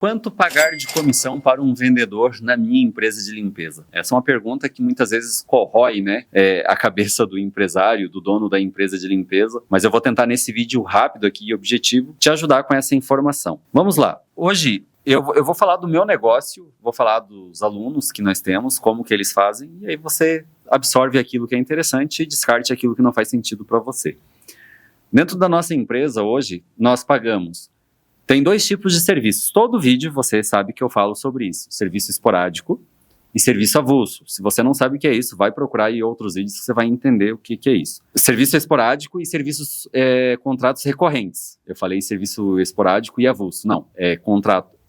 Quanto pagar de comissão para um vendedor na minha empresa de limpeza? Essa é uma pergunta que muitas vezes corrói, a cabeça do empresário, do dono da empresa de limpeza, mas eu vou tentar nesse vídeo rápido aqui e objetivo te ajudar com essa informação. Vamos lá. Hoje eu vou falar do meu negócio, vou falar dos alunos que nós temos, como que eles fazem, e aí você absorve aquilo que é interessante e descarte aquilo que não faz sentido para você. Dentro da nossa empresa hoje, nós pagamos. Tem dois tipos de serviços. Todo vídeo você sabe que eu falo sobre isso. Serviço esporádico e serviço avulso. Se você não sabe o que é isso, vai procurar aí outros vídeos que você vai entender o que é isso. Serviço esporádico e serviços, contratos recorrentes. Eu falei serviço esporádico e avulso. Não,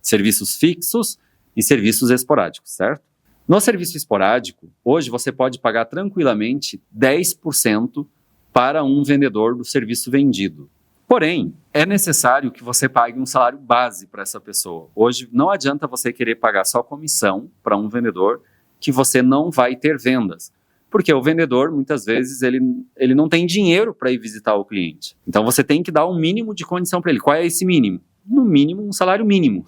serviços fixos e serviços esporádicos, certo? No serviço esporádico, hoje você pode pagar tranquilamente 10% para um vendedor do serviço vendido. Porém, é necessário que você pague um salário base para essa pessoa. Hoje, não adianta você querer pagar só comissão para um vendedor que você não vai ter vendas. Porque o vendedor, muitas vezes, ele não tem dinheiro para ir visitar o cliente. Então, você tem que dar um mínimo de condição para ele. Qual é esse mínimo? No mínimo, um salário mínimo.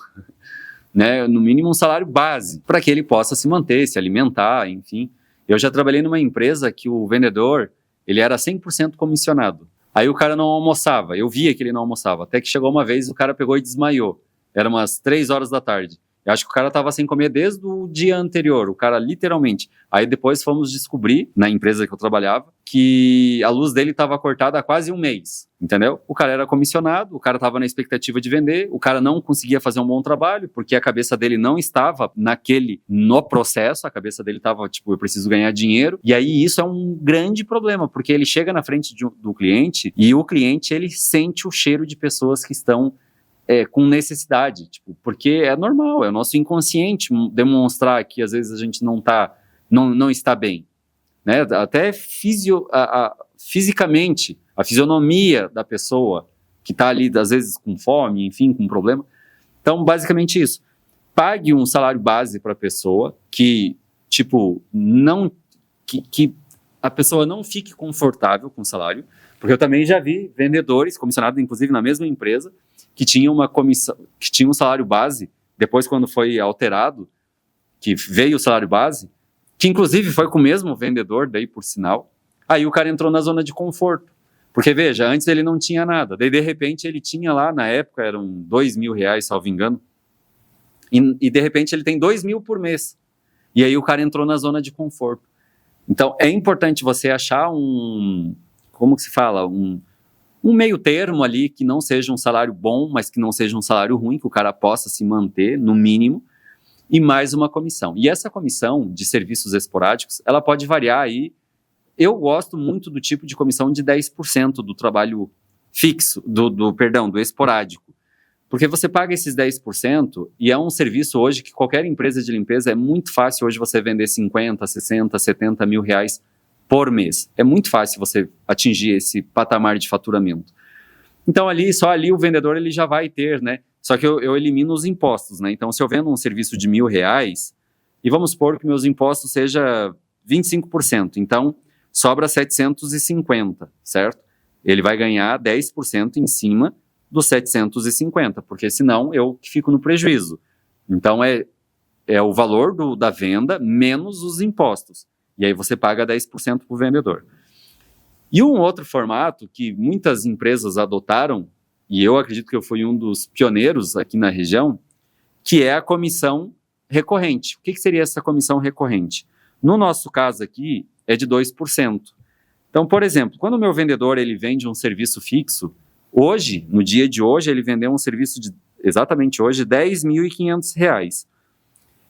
No mínimo, um salário base, para que ele possa se manter, se alimentar, enfim. Eu já trabalhei numa empresa que o vendedor, ele era 100% comissionado. Aí o cara não almoçava, eu via que ele não almoçava, até que chegou uma vez o cara pegou e desmaiou, era umas 3 horas da tarde. Eu acho que o cara estava sem comer desde o dia anterior, o cara literalmente. Aí depois fomos descobrir, na empresa que eu trabalhava, que a luz dele estava cortada há quase um mês, entendeu? O cara era comissionado, o cara estava na expectativa de vender, o cara não conseguia fazer um bom trabalho, porque a cabeça dele não estava no processo, a cabeça dele estava tipo, eu preciso ganhar dinheiro, e aí isso é um grande problema, porque ele chega na frente do cliente, e o cliente, ele sente o cheiro de pessoas que estão com necessidade, porque é normal, é o nosso inconsciente demonstrar que às vezes a gente não está bem, né? Até fisicamente, a fisionomia da pessoa que está ali, às vezes com fome, enfim, com problema. Então, basicamente isso. Pague um salário base para a pessoa que a pessoa não fique confortável com o salário, porque eu também já vi vendedores, comissionados, inclusive na mesma empresa, que tinham uma comissão, que tinha um salário base, depois quando foi alterado, que veio o salário base, que inclusive foi com o mesmo vendedor, daí por sinal, aí o cara entrou na zona de conforto. Porque veja, antes ele não tinha nada, daí de repente ele tinha lá, na época eram R$2.000, salvo engano, e de repente ele tem 2.000 por mês. E aí o cara entrou na zona de conforto. Então é importante você achar como que se fala, um meio termo ali, que não seja um salário bom, mas que não seja um salário ruim, que o cara possa se manter, no mínimo, e mais uma comissão. E essa comissão de serviços esporádicos, ela pode variar aí. Eu gosto muito do tipo de comissão de 10% do trabalho fixo, do esporádico. Porque você paga esses 10% e é um serviço hoje que qualquer empresa de limpeza, é muito fácil hoje você vender 50, 60, 70 mil reais por mês. É muito fácil você atingir esse patamar de faturamento. Então, só ali o vendedor ele já vai ter, né? Só que eu elimino os impostos, né? Então, se eu vendo um serviço de R$1.000, e vamos supor que meus impostos seja 25%, então sobra 750, certo? Ele vai ganhar 10% em cima dos 750, porque senão eu fico no prejuízo. Então, é o valor da venda menos os impostos. E aí você paga 10% para o vendedor. E um outro formato que muitas empresas adotaram, e eu acredito que eu fui um dos pioneiros aqui na região, que é a comissão recorrente. O que seria essa comissão recorrente? No nosso caso aqui, é de 2%. Então, por exemplo, quando o meu vendedor ele vende um serviço fixo, hoje, no dia de hoje, ele vendeu um serviço exatamente hoje, R$10.500.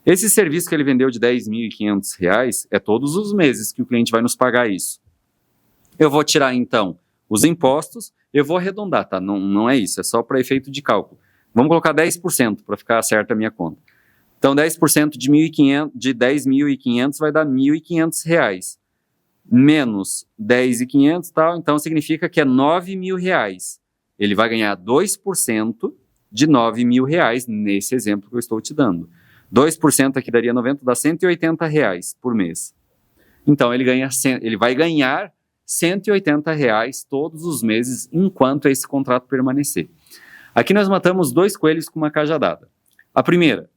Esse serviço que ele vendeu de R$10.500 é todos os meses que o cliente vai nos pagar isso. Eu vou tirar, então, os impostos, eu vou arredondar, tá? Não é isso, é só para efeito de cálculo. Vamos colocar 10% para ficar certa a minha conta. Então, 10% de 10.500 vai dar R$1.500. Menos 10.500, tal, então significa que é R$9.000. Ele vai ganhar 2% de R$9.000 nesse exemplo que eu estou te dando. 2% aqui daria 90, dá R$180 por mês. Então ele vai ganhar R$180 todos os meses enquanto esse contrato permanecer. Aqui nós matamos 2 coelhos com uma cajadada. A primeira,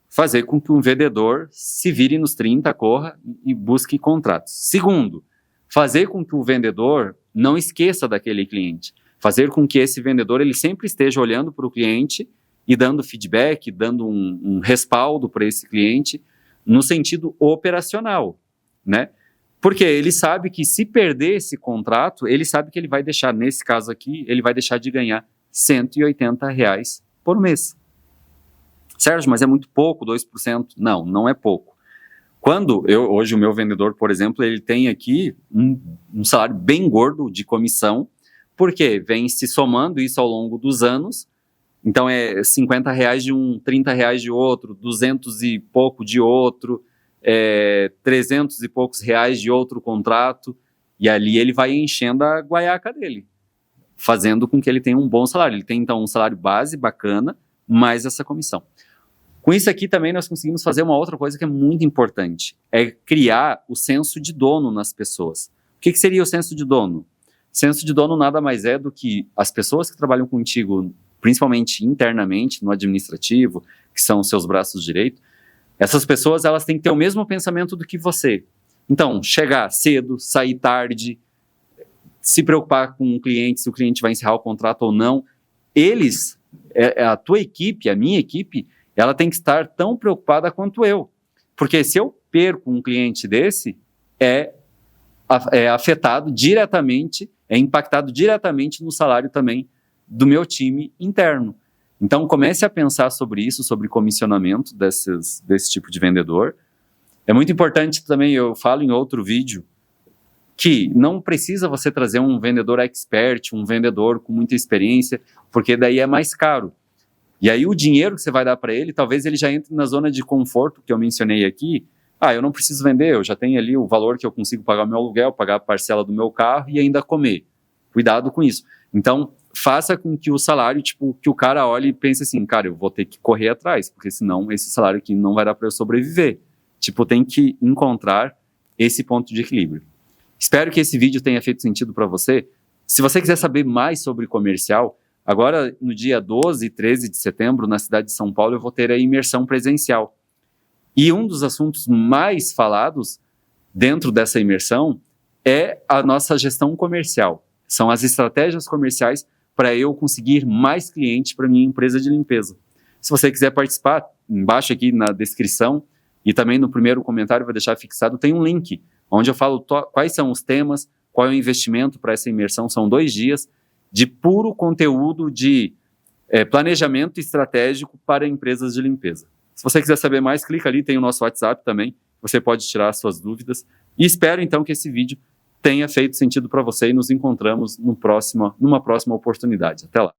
fazer com que um vendedor se vire nos 30, corra e busque contratos. Segundo, fazer com que o vendedor não esqueça daquele cliente. Fazer com que esse vendedor ele sempre esteja olhando para o cliente e dando feedback, dando um respaldo para esse cliente no sentido operacional, né? Porque ele sabe que se perder esse contrato, ele sabe que ele vai deixar, nesse caso aqui, ele vai deixar de ganhar R$180 por mês. Sérgio, mas é muito pouco, 2%? Não, não é pouco. Hoje o meu vendedor, por exemplo, ele tem aqui um salário bem gordo de comissão, porque vem se somando isso ao longo dos anos, então é R$50 de um, R$30 de outro, 200 e pouco de outro, 300 e poucos reais de outro contrato, e ali ele vai enchendo a guaiaca dele, fazendo com que ele tenha um bom salário. Ele tem então um salário base bacana, mais essa comissão. Com isso aqui também nós conseguimos fazer uma outra coisa que é muito importante, é criar o senso de dono nas pessoas. O que seria o senso de dono? Senso de dono nada mais é do que as pessoas que trabalham contigo, principalmente internamente, no administrativo, que são os seus braços direitos, essas pessoas elas têm que ter o mesmo pensamento do que você. Então, chegar cedo, sair tarde, se preocupar com o cliente, se o cliente vai encerrar o contrato ou não. Eles, a tua equipe, a minha equipe, ela tem que estar tão preocupada quanto eu. Porque se eu perco um cliente desse, é afetado diretamente, é impactado diretamente no salário também do meu time interno. Então, comece a pensar sobre isso, sobre comissionamento desse tipo de vendedor. É muito importante também, eu falo em outro vídeo, que não precisa você trazer um vendedor expert, um vendedor com muita experiência, porque daí é mais caro. E aí o dinheiro que você vai dar para ele, talvez ele já entre na zona de conforto que eu mencionei aqui. Eu não preciso vender, eu já tenho ali o valor que eu consigo pagar o meu aluguel, pagar a parcela do meu carro e ainda comer. Cuidado com isso. Então, faça com que o salário, que o cara olhe e pense assim, cara, eu vou ter que correr atrás, porque senão esse salário aqui não vai dar para eu sobreviver. Tem que encontrar esse ponto de equilíbrio. Espero que esse vídeo tenha feito sentido para você. Se você quiser saber mais sobre comercial, agora no dia 12 e 13 de setembro, na cidade de São Paulo, eu vou ter a imersão presencial. E um dos assuntos mais falados dentro dessa imersão é a nossa gestão comercial. São as estratégias comerciais para eu conseguir mais clientes para minha empresa de limpeza. Se você quiser participar, embaixo aqui na descrição e também no primeiro comentário vai deixar fixado, tem um link onde eu falo quais são os temas, qual é o investimento para essa imersão. São 2 dias de puro conteúdo de planejamento estratégico para empresas de limpeza. Se você quiser saber mais, clica ali, tem o nosso WhatsApp também, você pode tirar suas dúvidas. E espero então que esse vídeo tenha feito sentido para você e nos encontramos numa próxima oportunidade. Até lá!